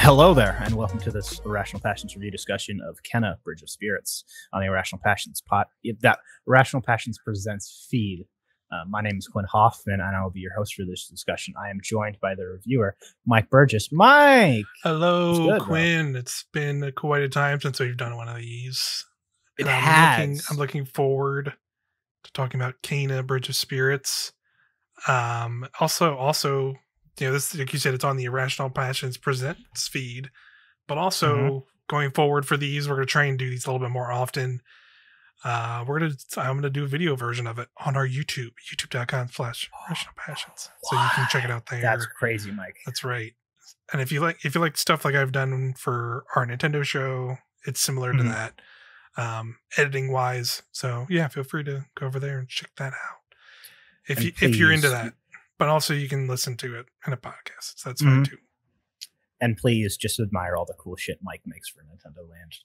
Hello there, and welcome to this Irrational Passions review discussion of Kenna, Bridge of Spirits on the Irrational Passions Irrational Passions Presents feed. My name is Quinn Hoffman, and I will be your host for this discussion. I am joined by the reviewer, Mike Burgess. Mike! Hello, good, Quinn. Bro. It's been quite a time since we've done one of these. It and has. I'm looking forward to talking about Kenna, Bridge of Spirits. Also, you know, this, like you said, it's on the Irrational Passions Presents feed, but also going forward for these, we're going to try and do these a little bit more often. I'm going to do a video version of it on our YouTube, youtube.com/Irrational Passions. So you can check it out there. That's crazy, Mike. That's right. And if you like stuff like I've done for our Nintendo show, it's similar to that, editing wise. So yeah, feel free to go over there and check that out if you're into that. But also you can listen to it in a podcast. So that's fine too. And please just admire all the cool shit Mike makes for Nintendo Land.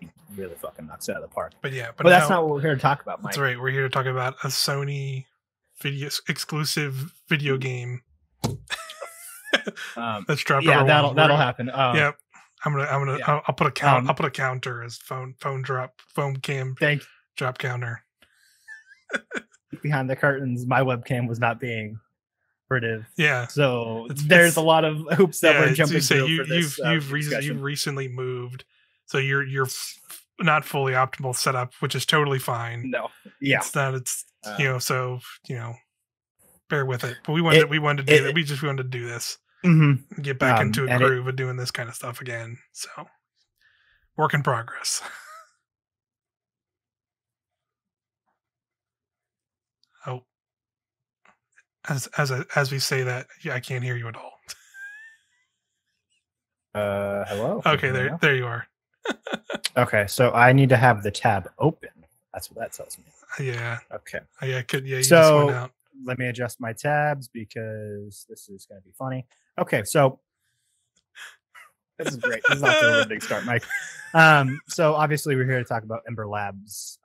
He really fucking knocks it out of the park. But yeah, but that's not what we're here to talk about, Mike. That's right. We're here to talk about a Sony exclusive video game. Let's drop. Yeah, that'll happen. Yep. I'll put a count. I'll put a counter as phone cam drop counter. Behind the curtains, my webcam was not being operative. Yeah. So there's a lot of hoops that we're jumping through. You've recently moved, so you're not fully optimal setup, which is totally fine. No. Yeah. It's not. It's so bear with it. But we wanted to do that. We wanted to do this. Get back into a groove of doing this kind of stuff again. So work in progress. Oh, as we say that, yeah, I can't hear you at all. Hello. Okay, there you are. Okay, so I need to have the tab open. That's what that tells me. Yeah. Okay. Yeah, I could. Yeah. You so just went out. Let me adjust my tabs because this is going to be funny. Okay, so this is great. This is off to a big start, Mike. So obviously we're here to talk about Ember Labs'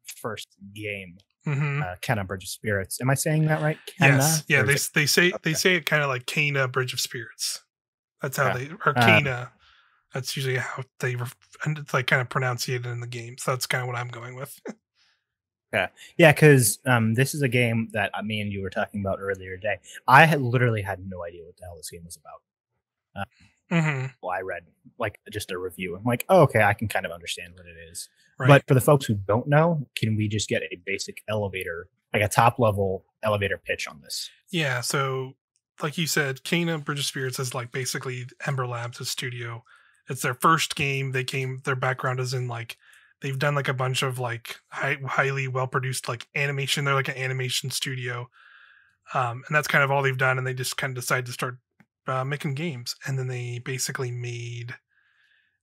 first game. Kenna, Bridge of Spirits. Am I saying that right? Kenna? Yes. Yeah. They say it kind of like Kenna, Bridge of Spirits. That's how Kenna. That's usually how they it's like kind of pronunciated in the game. So that's kind of what I'm going with. Yeah, because this is a game that me and you were talking about earlier today. I had literally had no idea what the hell this game was about. Well, I read like just a review. I'm like, oh, okay, I can kind of understand what it is. Right. But for the folks who don't know, can we just get a basic elevator, like a top level elevator pitch on this? Yeah. So, like you said, Kenna Bridge of Spirits is like basically Ember Labs' studio. It's their first game. Their background is in like. They've done like a bunch of like highly well produced like animation. They're like an animation studio, and that's kind of all they've done. And they just kind of decided to start making games. And then they basically made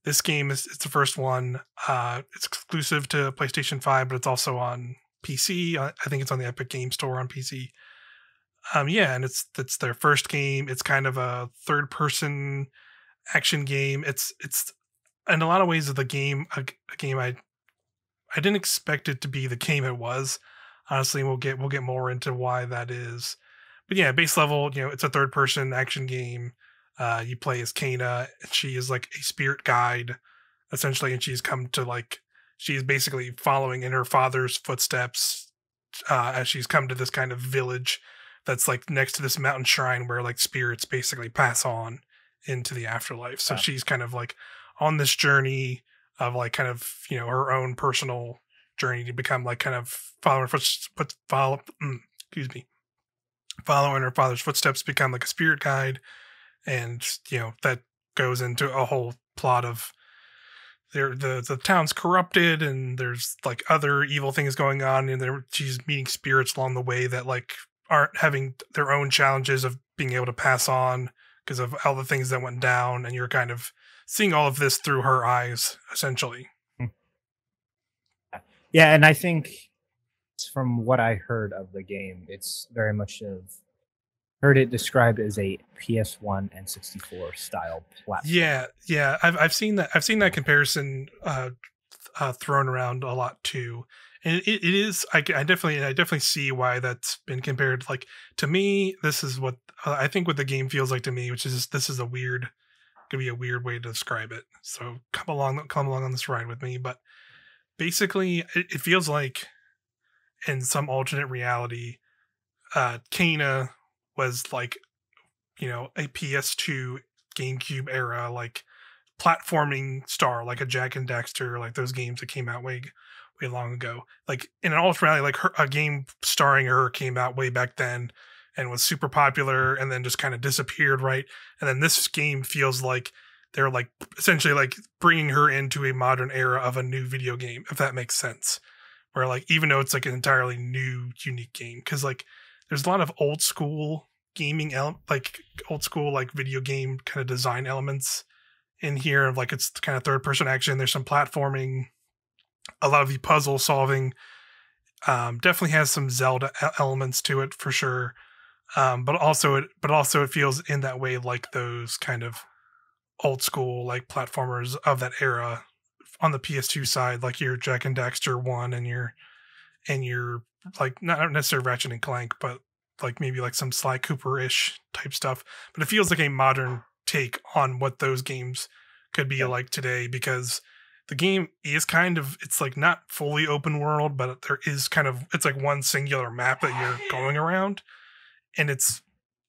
this game. It's the first one. It's exclusive to PlayStation 5, but it's also on PC. I think it's on the Epic Game Store on PC. Yeah, and it's their first game. It's kind of a third person action game. It's in a lot of ways of the game a game I didn't expect it to be the game it was. Honestly, we'll get more into why that is. But yeah, base level, it's a third person action game. You play as Kenna, and she is like a spirit guide, essentially, and she's basically following in her father's footsteps as she's come to this kind of village that's like next to this mountain shrine where like spirits basically pass on into the afterlife. So she's kind of like on this journey of like kind of her own personal journey to become like kind of following her father's footsteps, become like a spirit guide, and that goes into a whole plot of the town's corrupted and there's like other evil things going on, and she's meeting spirits along the way that like aren't having their own challenges of being able to pass on because of all the things that went down, and you're kind of seeing all of this through her eyes, essentially. Yeah, and I think from what I heard of the game, it's very much heard it described as a PS1 and 64 style platform. Yeah, I've seen that. I've seen that comparison thrown around a lot too, and it is. I definitely see why that's been compared. Like, to me, this is what I think what the game feels like to me, which is this is a weird Could be a weird way to describe it. So come along on this ride with me. But basically, it feels like in some alternate reality, Kana was like, a PS2 GameCube era like platforming star, like a Jack and Daxter, like those games that came out way long ago. Like in an alternate reality, like a game starring her came out way back then and was super popular, and then just kind of disappeared, right? And then this game feels like they're like essentially like bringing her into a modern era of a new video game, if that makes sense. Where like even though it's like an entirely new, unique game, because like there's a lot of old school gaming, like old school like video game kind of design elements in here. Like it's kind of third person action. There's some platforming, a lot of the puzzle solving. Definitely has some Zelda elements to it for sure. But also it feels in that way like those kind of old school like platformers of that era on the PS2 side, like your Jack and Daxter one and your like not necessarily Ratchet and Clank, but like maybe like some Sly Cooper-ish type stuff. But it feels like a modern take on what those games could be like today, because the game is kind of, it's like not fully open world, but there is kind of, it's like one singular map that you're going around, and it's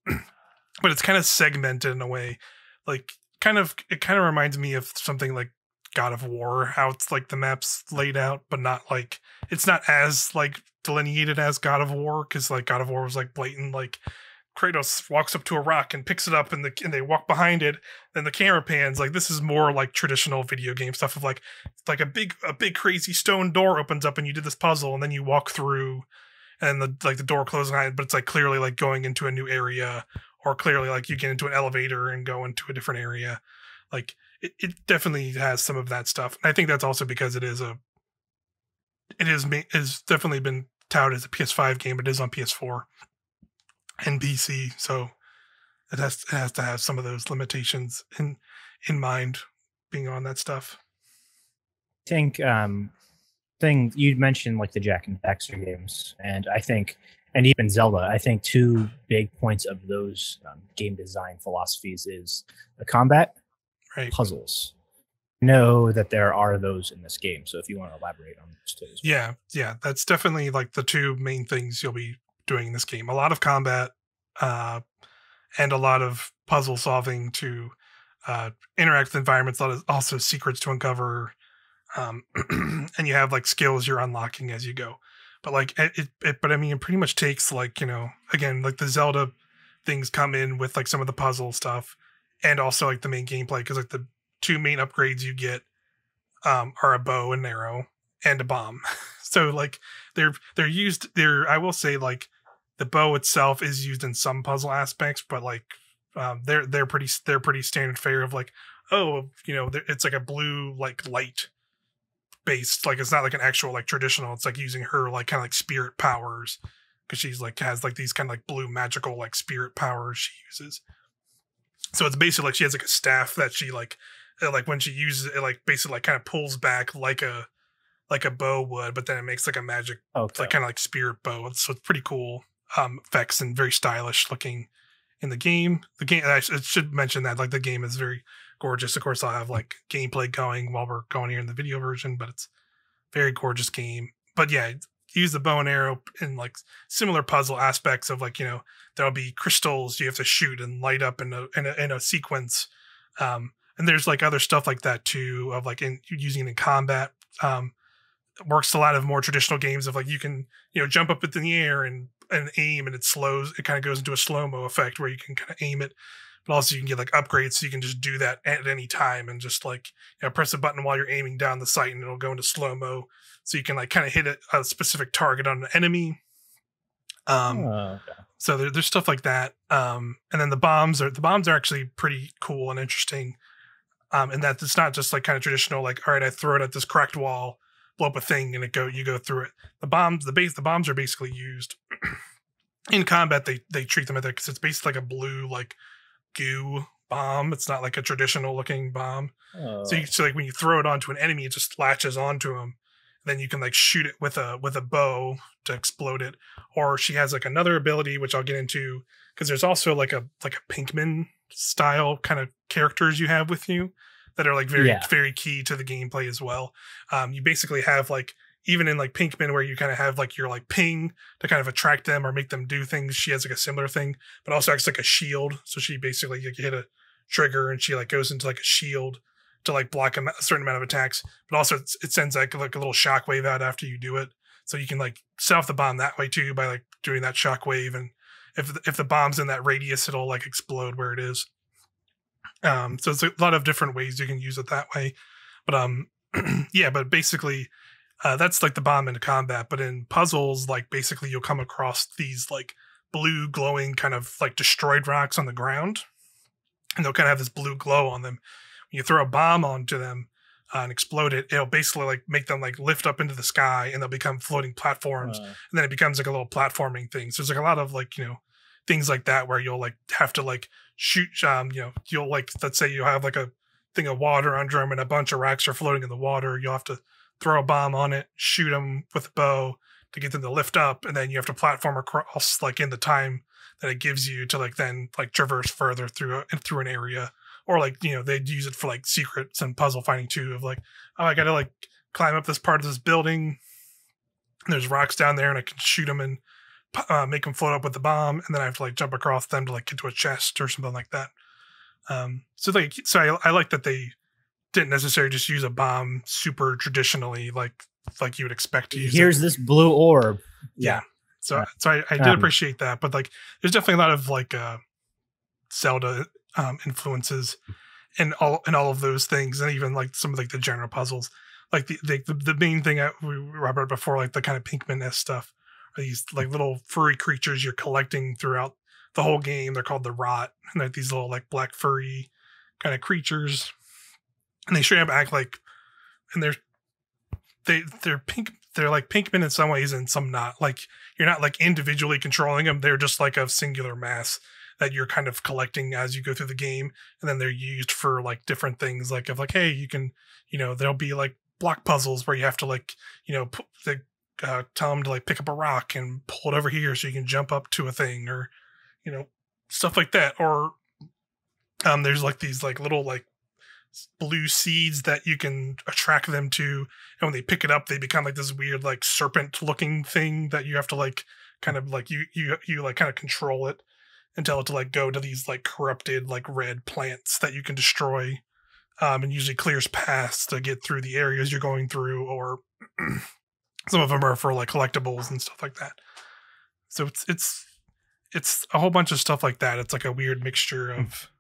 but it's kind of segmented in a way, like it kind of reminds me of something like God of War, how it's like the map's laid out, but not like, it's not as like delineated as God of War, because like God of War was like blatant, like Kratos walks up to a rock and picks it up, and they walk behind it, then the camera pans. Like this is more like traditional video game stuff of like a big crazy stone door opens up and you did this puzzle and then you walk through and the door closes behind, but it's like clearly like going into a new area, or clearly like you get into an elevator and go into a different area. Like it definitely has some of that stuff. And I think that's also because it is definitely been touted as a PS5 game, but it is on PS4 and PC, so it has to have some of those limitations in mind, being on that stuff. I think thing you mentioned like the Jack and Daxter games, and I think, and even Zelda, I think two big points of those game design philosophies is the combat, right, puzzles. Know that there are those in this game, so if you want to elaborate on those two as well. Yeah, that's definitely like the two main things you'll be doing in this game. A lot of combat, and a lot of puzzle solving to interact with environments. A lot of also secrets to uncover, and you have like skills you're unlocking as you go. But like but I mean, it pretty much takes like, again, like the Zelda things come in with like some of the puzzle stuff, and also like the main gameplay, because like the two main upgrades you get are a bow and arrow and a bomb. So like they're used there. I will say like the bow itself is used in some puzzle aspects, but like they're pretty standard fare of like, oh, it's like a blue like light based, like it's not like an actual like traditional. It's like using her like kind of like spirit powers, because she's like has like these kind of like blue magical like spirit powers she uses. So it's basically like she has like a staff that she like when she uses it, like basically like kind of pulls back like a bow would, but then it makes like a magic, like kind of like spirit bow. So it's pretty cool effects and very stylish looking in the game. I should mention that like the game is very gorgeous. Of course, I'll have like gameplay going while we're going here in the video version, but it's very gorgeous game. But yeah, use the bow and arrow in like similar puzzle aspects of like, there'll be crystals you have to shoot and light up in a sequence. And there's like other stuff like that too, of like using it in combat. Works a lot of more traditional games of like you can jump up in the air and aim, and it kind of goes into a slow-mo effect where you can kind of aim it, but also you can get like upgrades, so you can just do that at any time and just like press a button while you're aiming down the sight and it'll go into slow-mo, so you can like kind of hit a specific target on an enemy. So there's stuff like that, and then the bombs are actually pretty cool and interesting, and that it's not just like kind of traditional like, all right, I throw it at this cracked wall, blow up a thing, and you go through it. The bombs are basically used in combat. They treat them at that because it's basically like a blue like goo bomb. It's not like a traditional looking bomb. So like when you throw it onto an enemy, it just latches onto them. Then you can like shoot it with a bow to explode it. Or she has like another ability, which I'll get into, because there's also like a Pinkman style kind of characters you have with you that are like very Yeah. very key to the gameplay as well. You basically have like, even in like Pinkman, where you kind of have like your like ping to kind of attract them or make them do things, she has like a similar thing, but also acts like a shield. So she basically, like, you hit a trigger and she like goes into like a shield to like block a certain amount of attacks, but also it sends like a little shockwave out after you do it, so you can like set off the bomb that way too by like doing that shockwave, and if the bomb's in that radius, it'll like explode where it is. So it's a lot of different ways you can use it that way, but yeah, but basically that's like the bomb in combat. But in puzzles, like basically you'll come across these like blue glowing kind of like destroyed rocks on the ground, and they'll kind of have this blue glow on them. When you throw a bomb onto them and explode it, it'll basically like make them like lift up into the sky, and they'll become floating platforms. And then it becomes like a little platforming thing. So there's like a lot of like, things like that where you'll like have to like shoot, you'll like, let's say you have like a thing of water under them and a bunch of rocks are floating in the water. You'll have to throw a bomb on it, shoot them with a bow to get them to lift up, and then you have to platform across like in the time that it gives you to like then like traverse further through an area. Or like, they'd use it for like secrets and puzzle finding too, of like, oh, I gotta like climb up this part of this building, and there's rocks down there, and I can shoot them and make them float up with the bomb, and then I have to like jump across them to like get to a chest or something like that. So I like that they didn't necessarily just use a bomb super traditionally, like you would expect to use. Here's this blue orb. Yeah. So I did appreciate that, but like there's definitely a lot of like Zelda influences in all of those things, and even like some of like the general puzzles. Like the main thing we Robert before, like the kind of Pinkman-esque stuff, are these like little furry creatures you're collecting throughout the whole game. They're called the Rot, and they're these little like black furry kind of creatures, and they straight up act like, and they're pink. They're like Pinkman in some ways and some not. Like you're not like individually controlling them. They're just like a singular mass that you're kind of collecting as you go through the game. And then they're used for like different things. Like of like, hey, you can, there'll be like block puzzles where you have to like, tell them to like pick up a rock and pull it over here so you can jump up to a thing, or, stuff like that. Or there's like these like little like blue seeds that you can attract them to, and when they pick it up they become like this weird like serpent looking thing that you have to like kind of like you like kind of control it and tell it to like go to these like corrupted like red plants that you can destroy, and usually clears paths to get through the areas you're going through, or some of them are for like collectibles and stuff like that. So it's a whole bunch of stuff like that. It's like a weird mixture of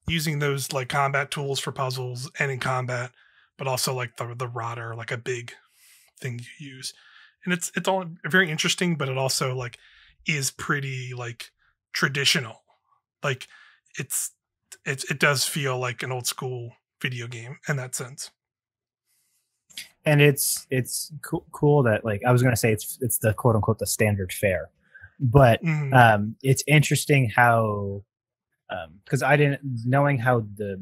using those like combat tools for puzzles and in combat, but also like the Rod are like a big thing you use. And it's all very interesting, but it also like is pretty like traditional. Like it does feel like an old school video game in that sense. And it's cool that, like, I was going to say it's the quote unquote the standard fare, but it's interesting how, because I didn't, knowing how the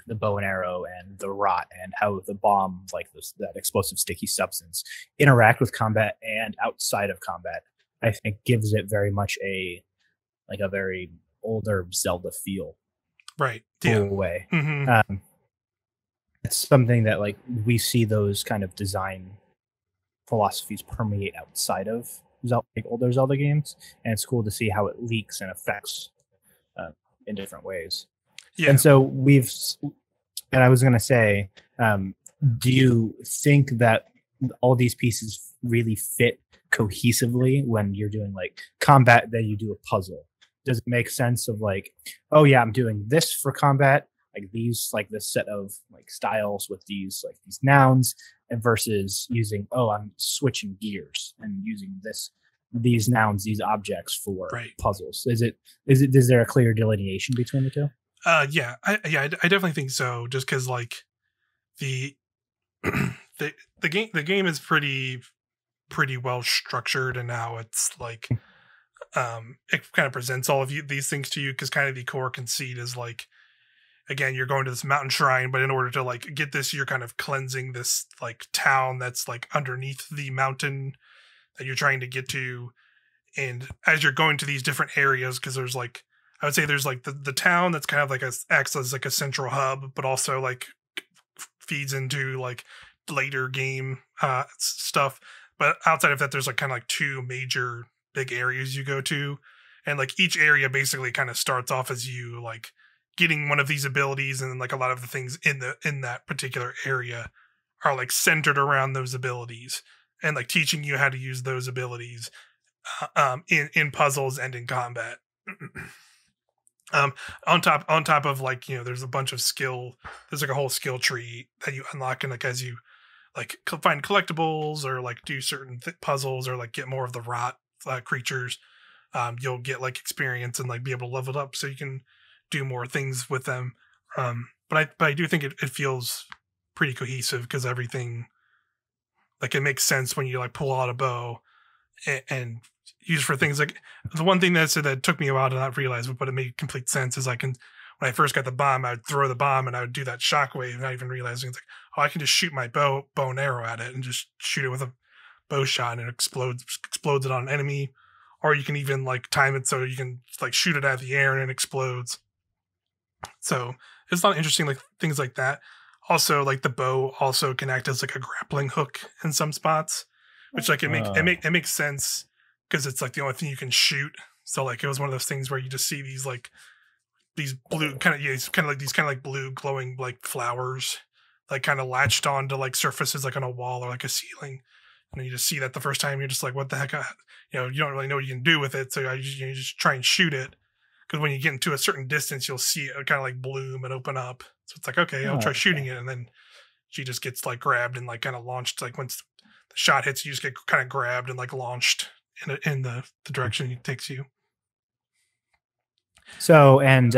bow and arrow and the Rot and how the bomb, like that explosive sticky substance, interact with combat and outside of combat, I think gives it very much a very older Zelda feel, right? Yeah. Way. It's something that like we see those kind of design philosophies permeate outside of older Zelda games, and it's cool to see how it leaks and affects in different ways. Yeah. And so and I was going to say, do you think that all these pieces really fit cohesively when you're doing like combat, then you do a puzzle? Does it make sense of like, oh yeah, I'm doing this for combat, like these, like this set of like styles with these nouns, and versus using, oh, I'm switching gears and using these nouns, these objects for puzzles? Is there a clear delineation between the two? Yeah, I definitely think so. Just because like the game is pretty well structured, and now it's like it kind of presents all of these things to you, because kind of the core conceit is like, again, you're going to this mountain shrine, but in order to like get this, you're kind of cleansing this like town that's like underneath the mountain that you're trying to get to. And as you're going to these different areas, because there's like I would say there's like the town that's kind of like acts as like a central hub, but also like feeds into like later game stuff. But outside of that, there's like kind of like two major big areas you go to, and like each area basically kind of starts off as you like getting one of these abilities, and then like a lot of the things in that particular area are like centered around those abilities and like teaching you how to use those abilities in puzzles and in combat. On top of like, you know, there's a bunch of there's like a whole skill tree that you unlock, and like as you like find collectibles or like do certain puzzles or like get more of the rot creatures, you'll get like experience and like be able to level it up so you can do more things with them. But I do think it feels pretty cohesive, because everything, like, it makes sense when you like pull out a bow and use for things. Like, the one thing that took me a while to not realize, but it made complete sense, is when I first got the bomb, I'd throw the bomb and I would do that shockwave, not even realizing it's like, oh, I can just shoot my bow and arrow at it and just shoot it with a bow shot, and it explodes it on an enemy. Or you can even like time it so you can like shoot it out of the air and it explodes. So it's a lot of interesting like things like that. Also, like the bow also can act as like a grappling hook in some spots, which like it makes sense, because it's like the only thing you can shoot. So like it was one of those things where you just see these blue kind of like blue glowing like flowers, like kind of latched onto like surfaces like on a wall or like a ceiling, and then you just see that the first time, you're just like, what the heck? You know, you don't really know what you can do with it, so you just try and shoot it, because when you get into a certain distance, you'll see it kind of like bloom and open up. So it's like, okay, I'll try shooting it, and then she just gets like grabbed and like kind of launched. Like once the shot hits, you just get kind of grabbed and like launched in the direction it takes you. So, and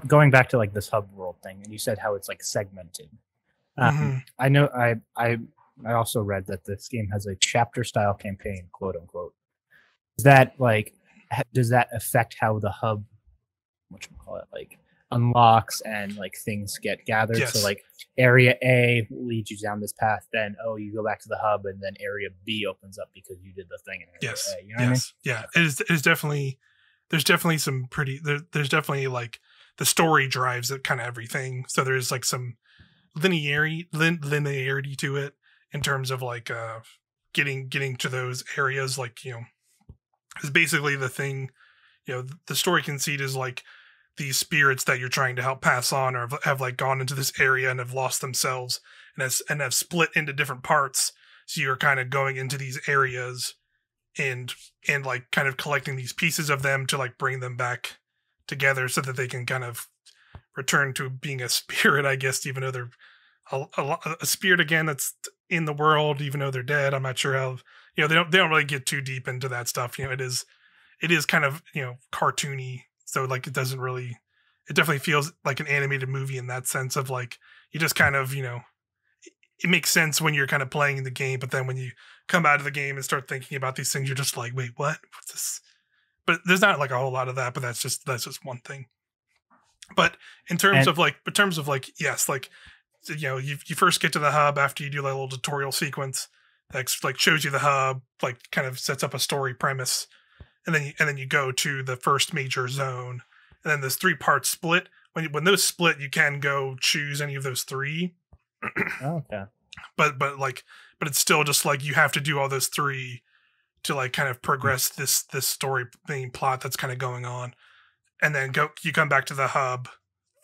going back to like this hub world thing, and you said how it's like segmented. I know I also read that this game has a chapter style campaign, quote unquote. Is that like, does that affect how the hub, like unlocks and like things get gathered? Yes. So like area A leads you down this path, then you go back to the hub, and then area B opens up because you did the thing in area yes. A, you know what I mean? Yeah. It is definitely, there's definitely some pretty, there's definitely like the story drives it kind of everything. So there's like some linearity to it in terms of like getting to those areas. Like, you know, is basically the thing, you know, the story conceit is like these spirits that you're trying to help pass on, or have like gone into this area and have lost themselves and have split into different parts. So you're kind of going into these areas and like kind of collecting these pieces of them to like bring them back together so that they can kind of return to being a spirit, I guess, even though they're a spirit again that's in the world, even though they're dead. I'm not sure how, you know, they don't really get too deep into that stuff. You know, it is kind of, you know, cartoony. So like it definitely feels like an animated movie in that sense of like, you just kind of, you know, it makes sense when you're kind of playing the game, but then when you come out of the game and start thinking about these things, you're just like, wait, what's this? But there's not like a whole lot of that, but that's just one thing. But in terms of like, yes, like, you know, you first get to the hub after you do like a little tutorial sequence that like shows you the hub, like kind of sets up a story premise, and then you go to the first major zone, and then there's 3 parts split. When those split, you can go choose any of those 3. Okay. But it's still just like you have to do all those 3 to like kind of progress this story thing plot that's kind of going on, and then you come back to the hub,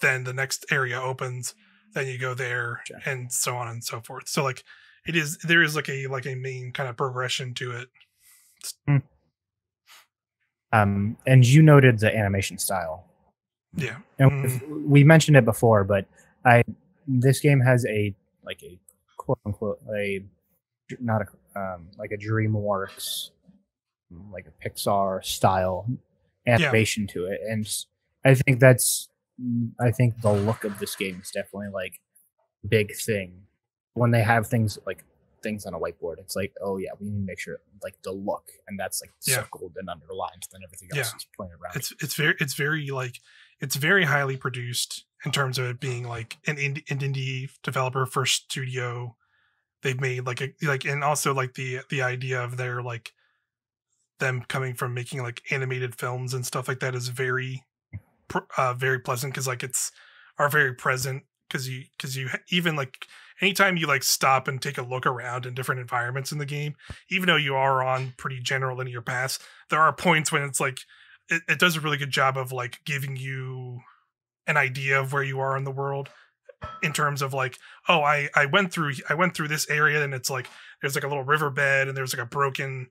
then the next area opens, then you go there, and so on and so forth. So like there is like a main kind of progression to it. And you noted the animation style. Yeah. And we mentioned it before, but this game has a quote unquote not like a DreamWorks, like a Pixar style animation to it, and I think the look of this game is definitely like a big thing. When they have things on a whiteboard, it's like, oh yeah, we need to make sure like the look, and that's like circled and underlined, then everything else is pointed around. It's very highly produced in terms of it being like an indie developer first studio. They've made and also like the idea of their like them coming from making like animated films and stuff like that is very very pleasant, because like it's are very present, because you even like anytime you like stop and take a look around in different environments in the game, even though you are on pretty general linear paths, there are points when it's like it does a really good job of like giving you an idea of where you are in the world, in terms of like, oh, I went through this area, and it's like there's like a little riverbed, and there's like a broken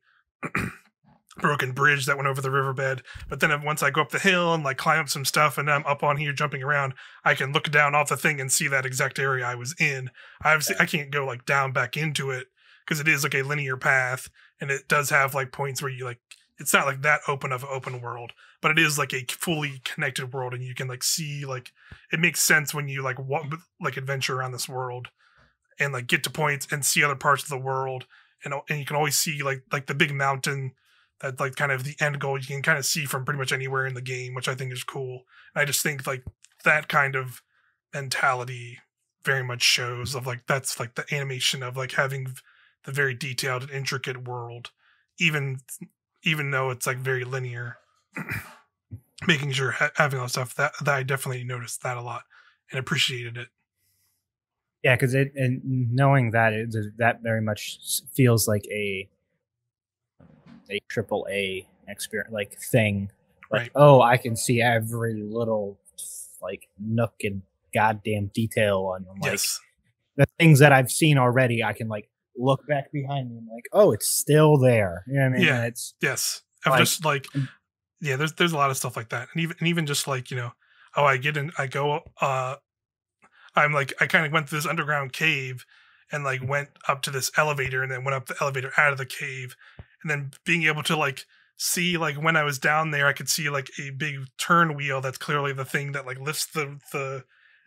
bridge that went over the riverbed. But then once I go up the hill and like climb up some stuff, and I'm up on here jumping around, I can look down off the thing and see that exact area I was in. I can't go like down back into it, because it is like a linear path, and it does have like points where you like, it's not like that open of an open world, but it is like a fully connected world, and you can like see, like it makes sense when you like like adventure around this world and like get to points and see other parts of the world, and you can always see like the big mountain that like kind of the end goal you can kind of see from pretty much anywhere in the game, which I think is cool. And I just think like that kind of mentality very much shows of like, that's like the animation of like having the very detailed and intricate world, even though it's like very linear. Making sure having all that stuff, that I definitely noticed that a lot and appreciated it. Yeah, because and knowing that that very much feels like a triple A experience, like thing. Like, right. Oh, I can see every little like nook and goddamn detail on like, yes, the things that I've seen already. I can like look back behind me and like, oh, it's still there. You know what I mean? Yeah. And it's yes. I'm like, just like, yeah, there's a lot of stuff like that. And even just like, you know, oh, I go I'm like, I kind of went through this underground cave and like went up to this elevator, and then went up the elevator out of the cave, and then being able to like see, like when I was down there, I could see like a big turn wheel that's clearly the thing that like lifts the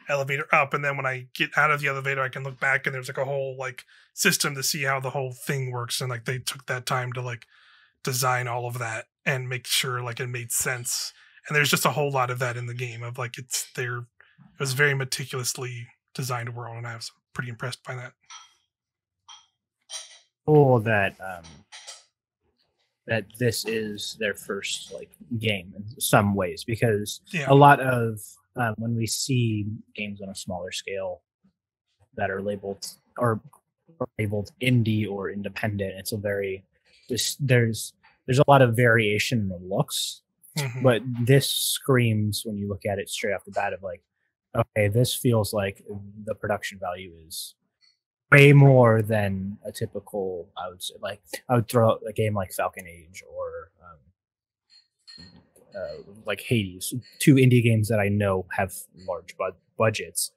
elevator up, and then when I get out of the elevator, I can look back and there's like a whole like system to see how the whole thing works, and like they took that time to like design all of that and make sure like it made sense. And there's just a whole lot of that in the game of like it was very meticulously designed world, and I was pretty impressed by that. Cool that that this is their first like game in some ways, because a lot of when we see games on a smaller scale that are labeled indie or independent, it's a very there's a lot of variation in the looks, but this screams, when you look at it straight off the bat, of like, okay, this feels like the production value is way more than a typical, I would say, like I would throw a game like Falcon Age or like Hades, two indie games that I know have large budgets.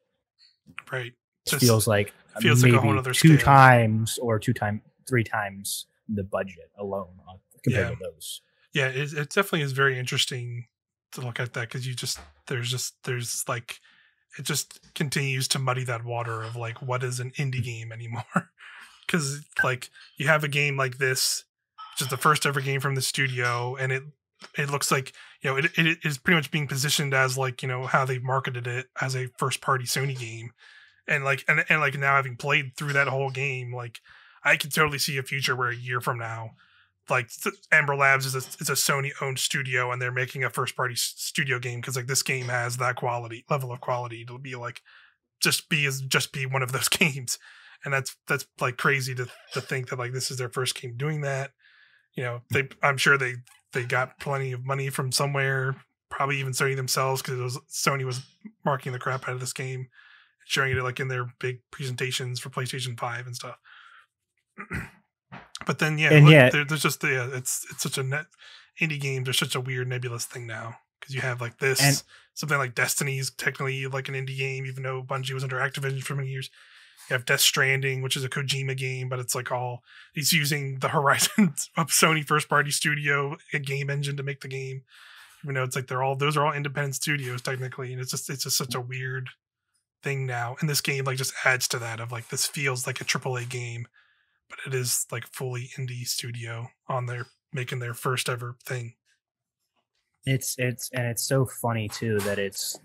Right. It feels like maybe a whole other two scale. Times or three times the budget alone compared to those. Yeah, it definitely is very interesting to look at that, because there's like, it just continues to muddy that water of like, what is an indie game anymore? Because like you have a game like this, which is the first ever game from the studio, and it looks like, you know, it is pretty much being positioned as like, you know, how they marketed it as a first party Sony game, and like and like now having played through that whole game, like I can totally see a future where a year from now, like Ember Labs is a Sony owned studio, and they're making a first party studio game, because like this game has that level of quality. It'll be like just be one of those games, and that's like crazy to think that like this is their first game doing that. You know, I'm sure they got plenty of money from somewhere, probably even Sony themselves, because Sony was marketing the crap out of this game, showing it like in their big presentations for PlayStation 5 and stuff. But then there's just it's such a indie games are such a weird nebulous thing now, because you have like this, and something like Destiny's technically like an indie game, even though Bungie was under Activision for many years. You have Death Stranding, which is a Kojima game, but it's like he's using the Horizon of Sony first party studio a game engine to make the game, even though it's like those are all independent studios technically, and it's just such a weird thing now. And this game like just adds to that of like, this feels like a AAA game, but it is like fully indie studio on there making their first ever thing. It's so funny too that it's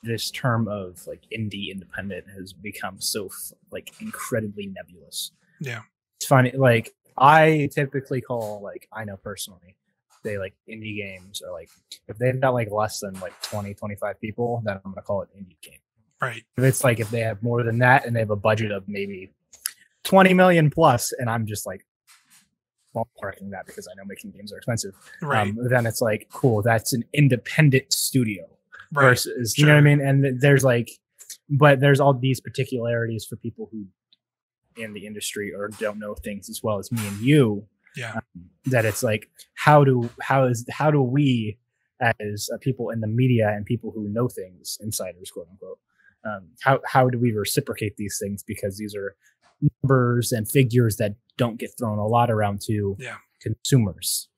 this term of like indie independent has become so like incredibly nebulous. Yeah, it's funny. Like I typically call, like, I know personally, they like indie games are like, if they've got like less than like 20, 25 people, then I'm gonna call it indie game. Right. If it's like if they have more than that and they have a budget of maybe 20 million plus, and I'm just like ballparking that because I know making games are expensive. Right. Then it's like, cool, that's an independent studio. Right. Versus, you know what I mean? And there's like, but there's all these particularities for people who in the industry or don't know things as well as me and you. Yeah. That it's like, how do we as people in the media and people who know things, insiders, quote unquote, how do we reciprocate these things? Because these are numbers and figures that don't get thrown a lot around to consumers.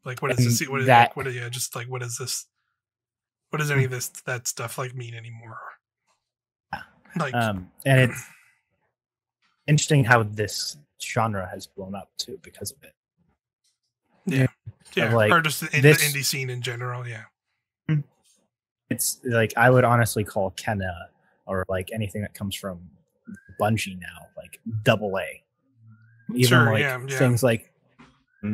Like what is this? What is that? What is just like what is this? What does any of this that stuff like mean anymore? Like, and it's interesting how this genre has blown up too because of it. Yeah, like, or just the indie scene in general. Yeah, it's like I would honestly call Kenna or like anything that comes from Bungie now like AA. Even things like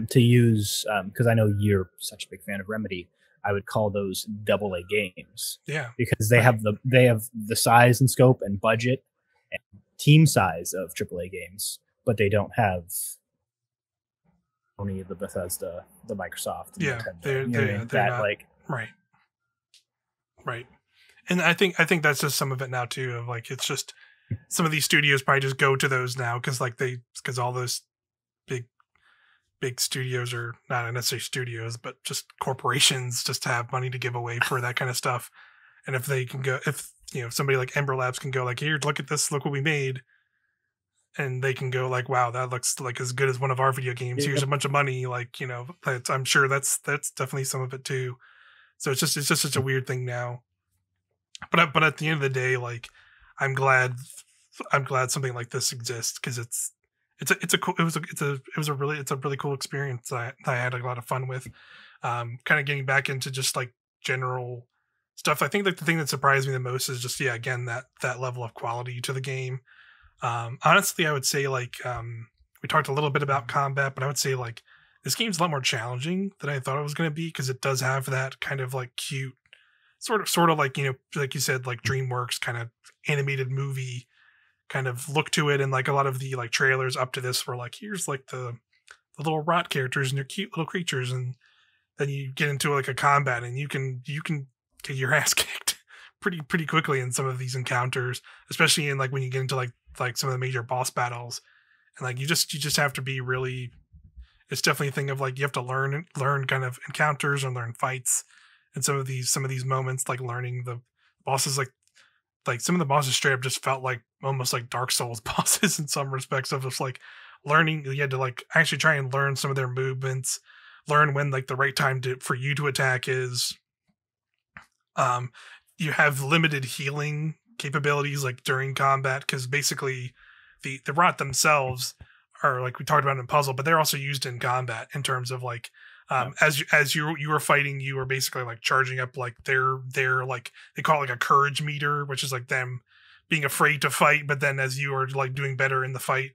to use because I know you're such a big fan of Remedy. I would call those AA games. Yeah, because they have the size and scope and budget and team size of AAA games, but they don't have only the Bethesda, the Microsoft. They're not, like right. And I think that's just some of it now too. Of like, it's just some of these studios probably just go to those now because all those big studios are not necessarily studios, but just corporations just have money to give away for that kind of stuff. And if they can go, if somebody like Ember Labs can go like, here, look at this, look what we made. And they can go like, wow, that looks like as good as one of our video games. Here's a bunch of money. Like, I'm sure that's definitely some of it too. So it's just such a weird thing now. But at the end of the day, like, I'm glad something like this exists because it's a really cool experience that I had a lot of fun with. Kind of getting back into just like general stuff. I think like the thing that surprised me the most is just again that level of quality to the game. Honestly, I would say like we talked a little bit about combat, but I would say like this game's a lot more challenging than I thought it was going to be because it does have that kind of like cute sort of like like you said, like DreamWorks kind of animated movie kind of look to it, and like a lot of the like trailers up to this were like, here's like the little rot characters and their cute little creatures, and then you get into like a combat and you can get your ass kicked pretty quickly in some of these encounters, especially in like when you get into like some of the major boss battles, and like you just have to be really. It's definitely a thing of like you have to learn kind of encounters and learn fights, and some of these moments like learning the bosses like some of the bosses straight up just felt like almost like Dark Souls bosses in some respects of just like learning. You had to like actually try and learn some of their movements, learn when like the right time for you to attack is. You have limited healing capabilities like during combat because basically the rot themselves are like we talked about in puzzle, but they're also used in combat in terms of like as you were fighting, you were basically like charging up like their like they call it like a courage meter, which is like them being afraid to fight, but then as you are like doing better in the fight,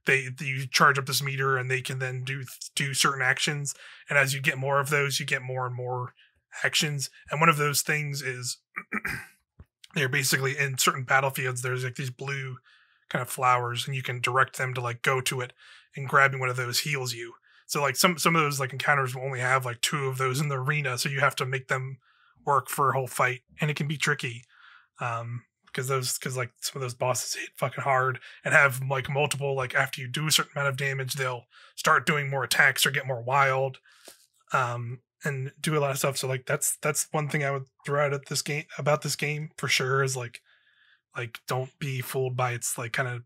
you charge up this meter and they can then do certain actions, and as you get more of those, you get more and more actions, and one of those things is they're basically in certain battlefields there's like these blue kind of flowers, and you can direct them to like go to it, and grabbing one of those heals you. So like some of those like encounters will only have like 2 of those in the arena, so you have to make them work for a whole fight, and it can be tricky because like some of those bosses hit fucking hard and have like multiple, like after you do a certain amount of damage they'll start doing more attacks or get more wild and do a lot of stuff. So like that's one thing I would throw out at this game about this game for sure is like don't be fooled by its like kind of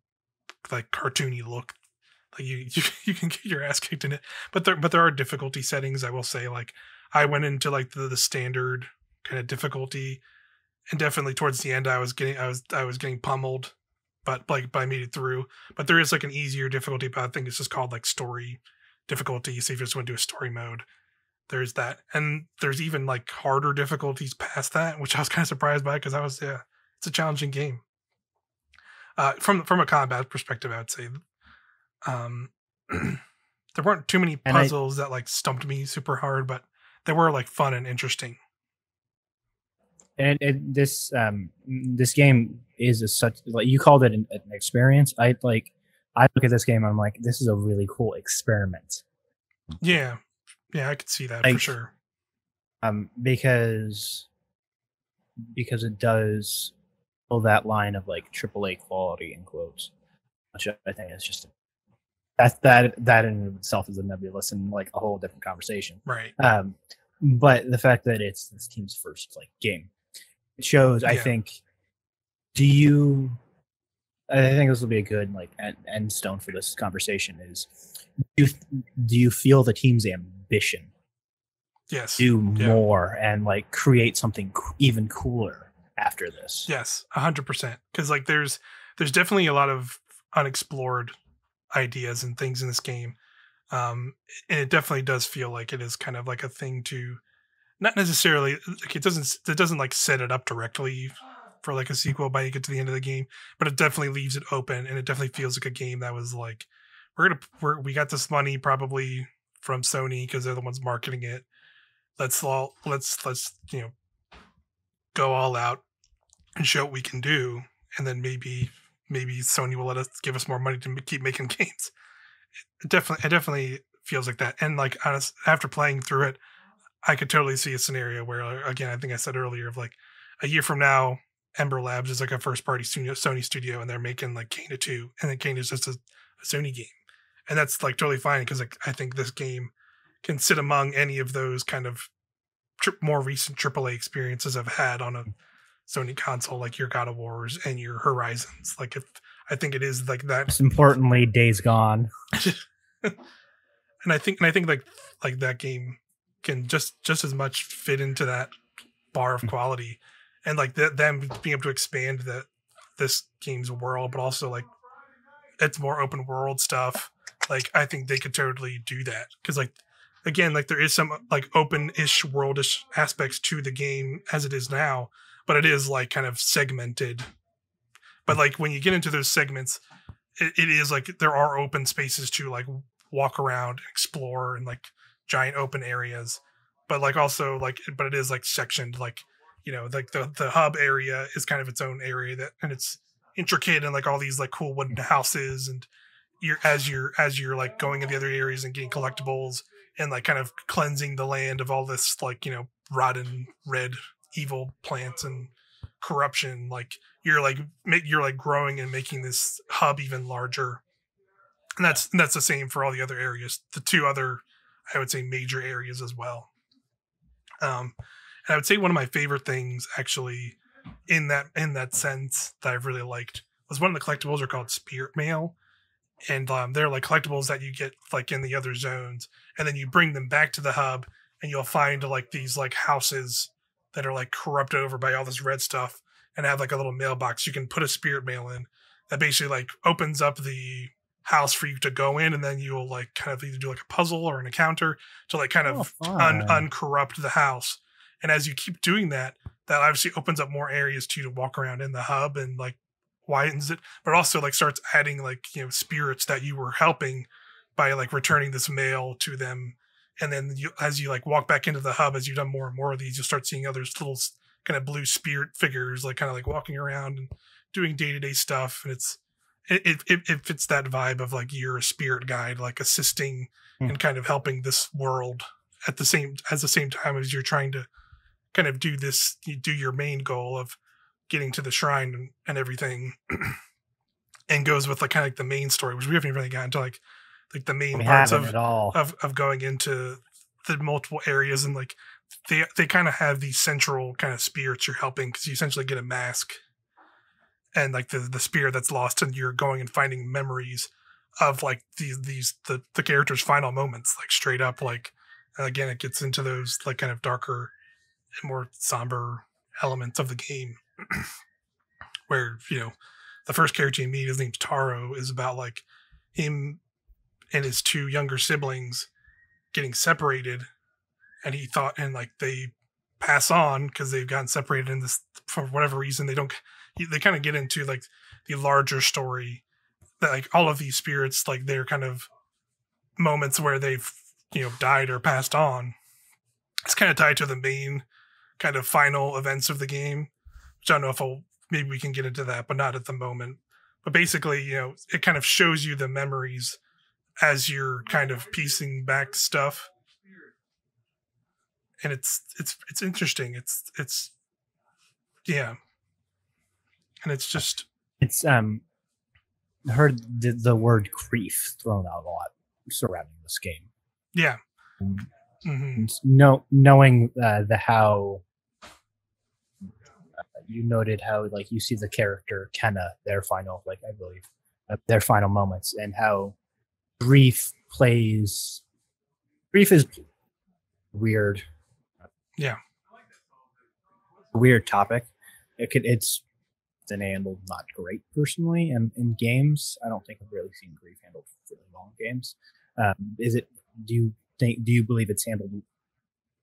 like cartoony look. Like you can get your ass kicked in it, but there are difficulty settings. I will say, like I went into like the standard kind of difficulty, and definitely towards the end I was getting pummeled, but like I made it through. But there is like an easier difficulty, but I think it's just called like story difficulty. So if you just want to do a story mode, there's that, and there's even like harder difficulties past that, which I was kind of surprised by because it's a challenging game. From a combat perspective, I would say. There weren't too many And puzzles that like stumped me super hard, but they were like fun and interesting. this game is such, like, you called it an experience. I look at this game and I'm like, this is a really cool experiment. Yeah, I could see that for Like, sure. Because it does pull that line of like AAA quality in quotes, which I think is just that in and of itself is a nebulous and like a whole different conversation. Right. But the fact that it's this team's first like game, it shows. I think. I think this will be a good like end stone for this conversation. Is do you feel the team's ambition? Yes. Do more and like create something even cooler after this. Yes, 100%. Because like there's definitely a lot of unexplored ideas and things in this game, and it definitely does feel like it is kind of like a thing to not necessarily like it doesn't like set it up directly for like a sequel by you get to the end of the game, but it definitely leaves it open, and it definitely feels like a game that was like we got this money probably from Sony because they're the ones marketing it. Let's go all out and show what we can do, and then maybe Sony will give us more money to keep making games. It definitely feels like that. And like after playing through it, I could totally see a scenario where, again, I think I said earlier, of like a year from now, Ember Labs is like a first party Sony studio, and they're making like Kena 2, and then Kena is just a Sony game, and that's like totally fine because like I think this game can sit among any of those kind of more recent AAA experiences I've had on a Sony console, like your God of Wars and your Horizons. Like I think it is like that. Most importantly, Days Gone. and I think like that game can just as much fit into that bar of quality, and like them being able to expand this game's world, but also like it's more open world stuff. Like I think they could totally do that because like again, like there is some like open-ish worldish aspects to the game as it is now, but it is like kind of segmented. But like when you get into those segments, it is like there are open spaces to like walk around, explore, and like giant open areas. But like also like, but it is like sectioned, like, you know, like the hub area is kind of its own area and it's intricate and like all these like cool wooden houses, and as you're like going in the other areas and getting collectibles and like kind of cleansing the land of all this like, you know, rotten red evil plants and corruption, like you're like growing and making this hub even larger. And that's the same for all the other areas, the two other, I would say, major areas as well. And I would say one of my favorite things actually in that sense that I've really liked was one of the collectibles are called Spirit Mail, and they're like collectibles that you get like in the other zones, and then you bring them back to the hub, and you'll find like these like houses that are like corrupted over by all this red stuff, and have like a little mailbox you can put a Spirit Mail in that basically like opens up the house for you to go in, and then you'll like kind of either do like a puzzle or an encounter to like kind of uncorrupt the house. And as you keep doing that, that obviously opens up more areas to you to walk around in the hub and like widens it, but also like starts adding like, you know, spirits that you were helping by like returning this mail to them. And then as you like walk back into the hub, as you've done more and more of these, you'll start seeing other little kind of blue spirit figures, like kind of like walking around and doing day-to-day stuff. And it fits that vibe of like you're a spirit guide, like assisting and kind of helping this world at the same time as you're trying to kind of do your main goal of getting to the shrine and everything. And goes with like kind of like the main story, which we haven't really gotten to like the main parts of going into the multiple areas. And like they kind of have these central kind of spirits you're helping, because you essentially get a mask and like the spirit that's lost, and you're going and finding memories of like the character's final moments, like straight up. Like, and again, it gets into those like kind of darker and more somber elements of the game where, you know, the first character you meet, his name's Taro, is about like him and his two younger siblings getting separated, and he thought, and like they pass on because they've gotten separated in this for whatever reason. They kind of get into like the larger story that like all of these spirits, like they're kind of moments where they've died or passed on. It's kind of tied to the main kind of final events of the game, which I don't know if maybe we can get into that, but not at the moment. But basically, it kind of shows you the memories as you're kind of piecing back stuff, and it's interesting. It's yeah, and it's just it's heard the word grief thrown out a lot surrounding this game. Yeah. Mm-hmm. Knowing how you noted how like you see the character Kenna, their final, like I believe their final moments, and how grief is weird. Yeah, weird topic. It's been handled not great personally, and in games, I don't think I've really seen grief handled really well in games. Is it? Do you believe it's handled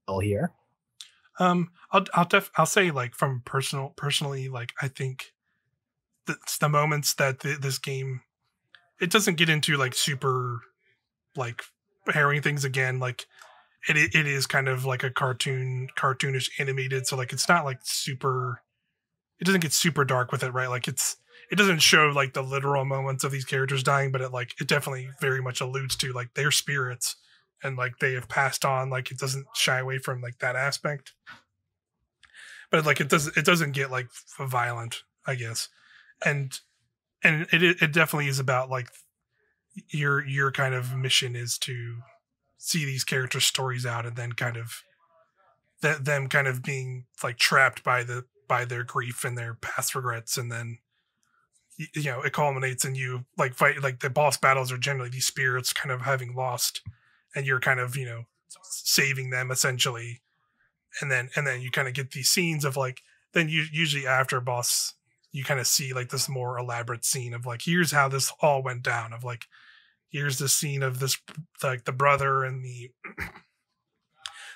well here? I'll say like from personally, like I think that's the moments that this game, it doesn't get into like super like harrowing things again. Like it is kind of like a cartoonish animated, so like it's not like super. It doesn't get super dark with it, right? Like it doesn't show like the literal moments of these characters dying, but it definitely very much alludes to like their spirits and like they have passed on. Like it doesn't shy away from like that aspect, but like it doesn't get like violent, I guess. And it definitely is about like your kind of mission is to see these characters' stories out, and then kind of them kind of being like trapped by their grief and their past regrets, and then it culminates in you like fight. Like the boss battles are generally these spirits kind of having lost, and you're kind of saving them essentially, and then you kind of get these scenes of like, then you usually after a boss you kind of see like this more elaborate scene of like, here's how this all went down, of like, here's the scene of this, like the brother and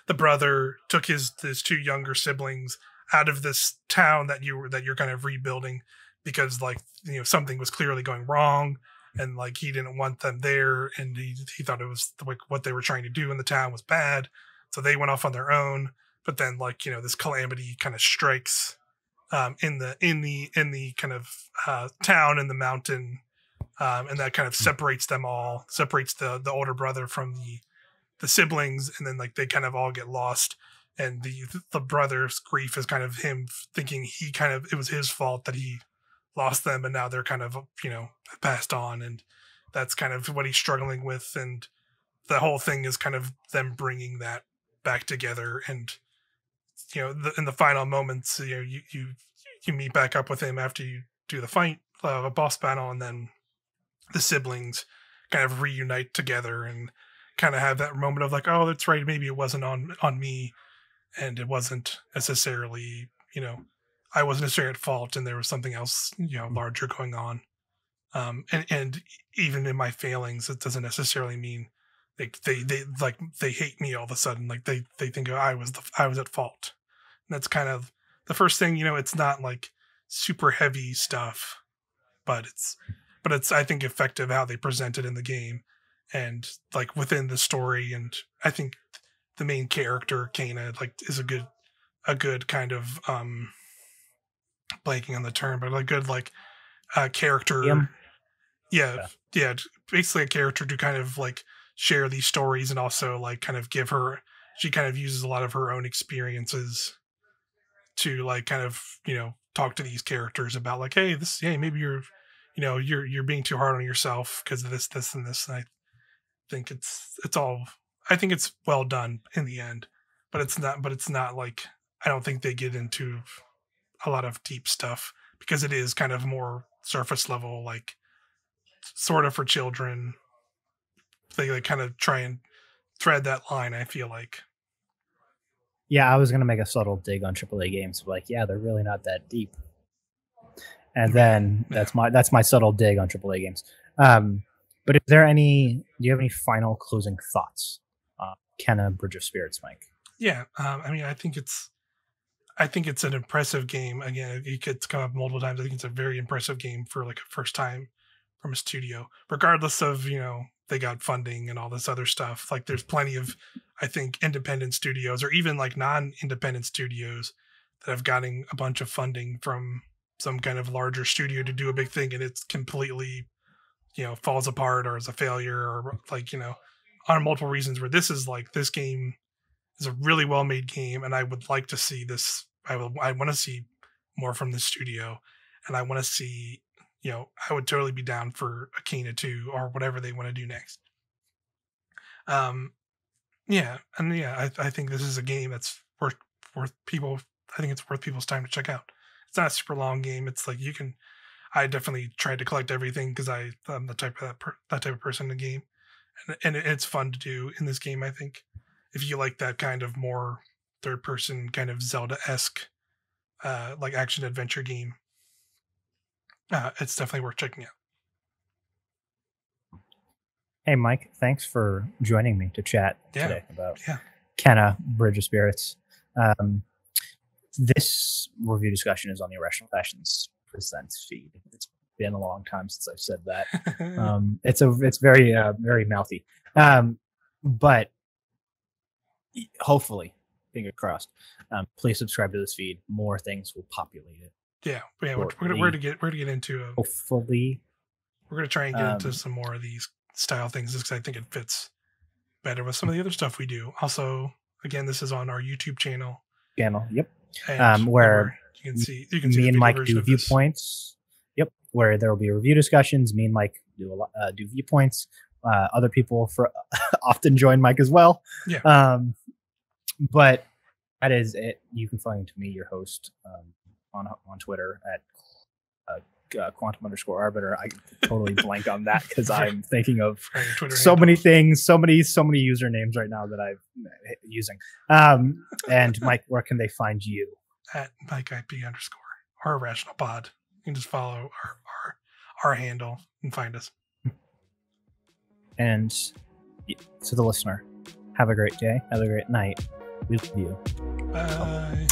the brother took his two younger siblings out of this town that you're kind of rebuilding because like something was clearly going wrong, and like he didn't want them there, and he thought it was like what they were trying to do in the town was bad, so they went off on their own. But then like this calamity kind of strikes in the kind of town in the mountain, and that kind of separates them all, separates the older brother from the siblings, and then like they kind of all get lost, and the brother's grief is kind of him thinking it was his fault that he lost them, and now they're kind of passed on, and that's kind of what he's struggling with, and the whole thing is kind of them bringing that back together. And in the final moments, you meet back up with him after you do the fight, a boss battle, and then the siblings kind of reunite together and kind of have that moment of like, oh, that's right, maybe it wasn't on me, and it wasn't necessarily, I wasn't necessarily at fault, and there was something else, larger going on. And even in my failings, it doesn't necessarily mean they hate me all of a sudden. Like they think I was at fault. And that's kind of the first thing. It's not like super heavy stuff, but it's I think effective how they present it in the game, and like within the story. And I think the main character Kana like is a good kind of blanking on the term, but a good like character. Yeah, basically a character to kind of like share these stories, and also like kind of she kind of uses a lot of her own experiences to like kind of talk to these characters about like, hey, maybe you're being too hard on yourself because of this and this. And I think I think it's well done in the end, but it's not like, I don't think they get into a lot of deep stuff because it is kind of more surface level, like sort of for children. They like kind of try and thread that line, I feel like. Yeah, I was gonna make a subtle dig on AAA games, but like, yeah, they're really not that deep. And then that's my subtle dig on AAA games. But do you have any final closing thoughts? Kenna Bridge of Spirits, Mike? Yeah, I mean, I think it's an impressive game. Again, it gets come up multiple times. I think it's a very impressive game for like a first time from a studio, regardless of, they got funding and all this other stuff. Like there's plenty of, I think, independent studios or even like non-independent studios that have gotten a bunch of funding from some kind of larger studio to do a big thing, and it's completely, falls apart or is a failure, or like, on multiple reasons, where this game is a really well-made game, and I would like to see this. I want to see more from the studio, and I want to see, I would totally be down for a Kena 2 or whatever they want to do next. I think this is a game that's worth people. I think it's worth people's time to check out. It's not a super long game. It's like I definitely tried to collect everything because I'm the type of that type of person in the game, and it's fun to do in this game. I think if you like that kind of more third person kind of Zelda-esque like action adventure game, it's definitely worth checking out. Hey Mike, thanks for joining me to chat today about Kena Bridge of Spirits. This review discussion is on the Irrational Passions Presents feed. It's been a long time since I've said that. It's very very mouthy, but hopefully, fingers crossed. Please subscribe to this feed. More things will populate it. Yeah. We're gonna get into. Hopefully, we're gonna try and get into some more of these style things because I think it fits better with some of the other stuff we do. Also, again, this is on our YouTube channel. Yep. Where you can see me and Mike do viewpoints. Yep. Where there will be review discussions. Me and Mike do do viewpoints. Other people often join Mike as well. Yeah. But that is it. You can find me, your host, on Twitter at quantum_arbiter. I totally blank on that because I'm thinking of so many things, so many usernames right now that I'm using. And Mike, where can they find you? At MikeIP_ or Irrational Pod. You can just follow our handle and find us. And to the listener, have a great day, have a great night. We love you. Bye.